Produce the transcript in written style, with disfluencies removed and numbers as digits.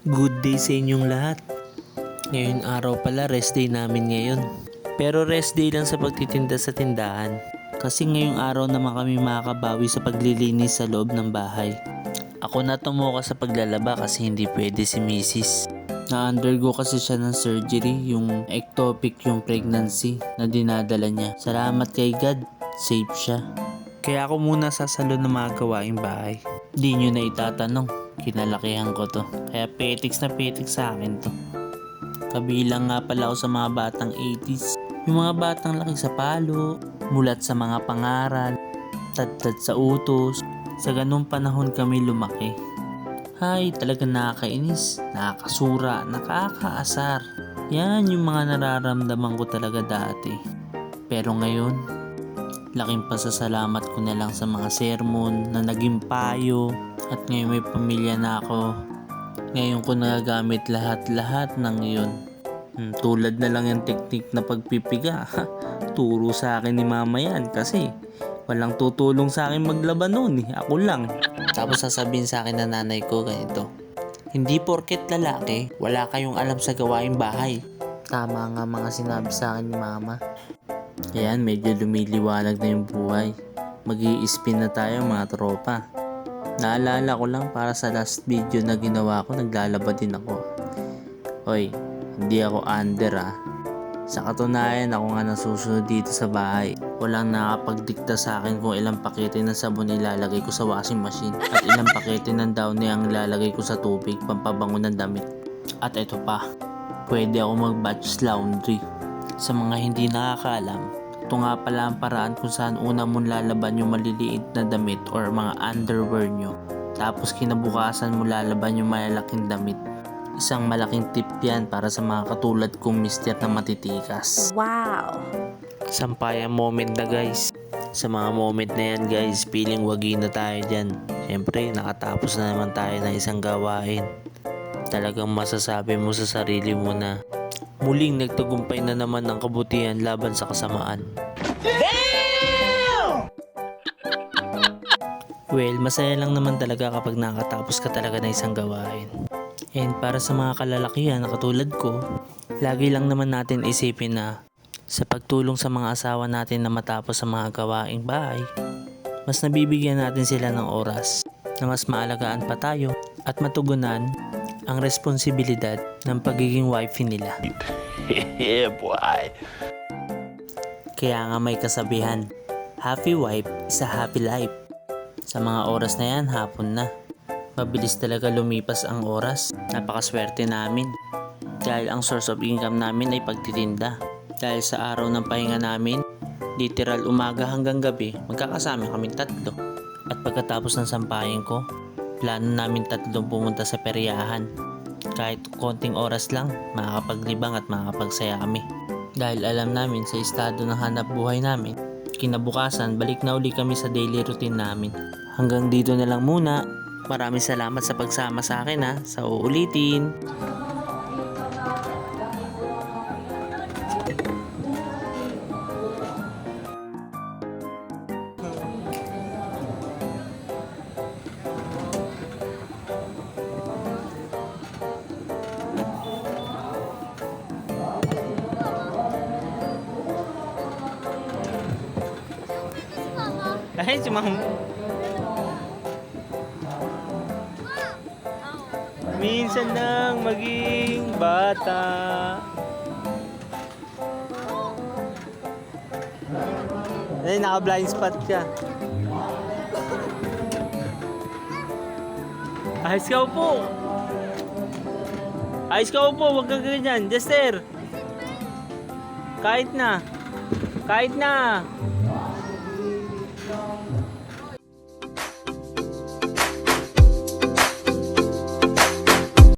Good day sa inyong lahat. Ngayong araw pala, rest day namin ngayon. Pero rest day lang sa pagtitinda sa tindahan. Kasi ngayong araw naman kami makakabawi sa paglilinis sa loob ng bahay. Ako na tumuka sa paglalaba kasi hindi pwede si Mrs. Na-undergo kasi siya ng surgery, yung ectopic yung pregnancy na dinadala niya. Salamat kay God, safe siya. Kaya ako muna sasalo ng mga gawaing bahay. Di nyo na itatanong, kinalakihan ko to. Kaya petiks na petiks sa akin to. Kabilang nga pala ako sa mga batang 80s. Yung mga batang laki sa palo, mulat sa mga pangaral, tad-tad sa utos. Sa ganung panahon kami lumaki. Hay, talagang nakakainis, nakakasura, nakakaasar. Yan yung mga nararamdaman ko talaga dati. Pero ngayon, laking pasasalamat ko na lang sa mga sermon na naging payo. At ngayon may pamilya na ako. Ngayon ko nagagamit lahat-lahat ng iyon. Tulad na lang yung teknik na pagpipiga. Turo sa akin ni mama yan kasi walang tutulong sa akin maglaba noon eh. Ako lang. Tapos sasabihin sa akin na nanay ko ganito. Hindi porket lalaki, wala kayong alam sa gawaing bahay. Tama nga mga sinabi sa akin ni mama. Ayan, medyo lumiliwanag na yung buhay. Mag-i-spin na tayo mga tropa. Naalala ko lang para sa last video na ginawa ko, naglalaba din ako. Hoy, hindi ako under ah. Sa katunayan, ako nga nasusunod dito sa bahay. Walang nakapagdikta sa akin kung ilang pakete ng sabon ilalagay ko sa washing machine at ilang pakete ng downy ang ilalagay ko sa tubig pampabango ng damit. At ito pa, pwede ako mag-batch laundry. Sa mga hindi nakakaalam, ito nga pala ang paraan kung saan una mong lalaban yung maliliit na damit or mga underwear nyo. Tapos kinabukasan mo lalaban yung malalaking damit. Isang malaking tip yan para sa mga katulad kong mister na matitikas. Wow! Sampayang moment na guys. Sa mga moment na yan guys, feeling wagi na tayo dyan. Siyempre, nakatapos na naman tayo ng isang gawain. Talagang masasabi mo sa sarili mo na muling nagtagumpay na naman ang kabutihan laban sa kasamaan. Damn! Well, masaya lang naman talaga kapag nakatapos ka talaga ng isang gawain. And para sa mga kalalakihan na katulad ko, lagi lang naman natin isipin na sa pagtulong sa mga asawa natin na matapos sa mga gawaing bahay, mas nabibigyan natin sila ng oras na mas maalagaan pa tayo at matugunan ang responsibilidad ng pagiging wifey nila. Yeah, boy. Kaya nga may kasabihan, happy wife is a happy life. Sa mga oras na yan, hapon na. Mabilis talaga lumipas ang oras. Napakaswerte namin. Dahil ang source of income namin ay pagtitinda. Dahil sa araw ng pahinga namin, literal umaga hanggang gabi, magkakasama kaming tatlo. At pagkatapos ng sampahin ko, plano namin tatlong pumunta sa peryahan. Kahit konting oras lang, makakapaglibang at makakapagsaya kami. Dahil alam namin sa estado ng hanap buhay namin, kinabukasan balik na uli kami sa daily routine namin. Hanggang dito na lang muna. Maraming salamat sa pagsama sa akin ha. Sa uulitin. Ay, si Ma'am. Minsan lang maging bata. Ay, naka-blind spot ka. Ayos ka po. Ayos ka po, huwag kang ganyan. Jester. Kahit na. Kahit na.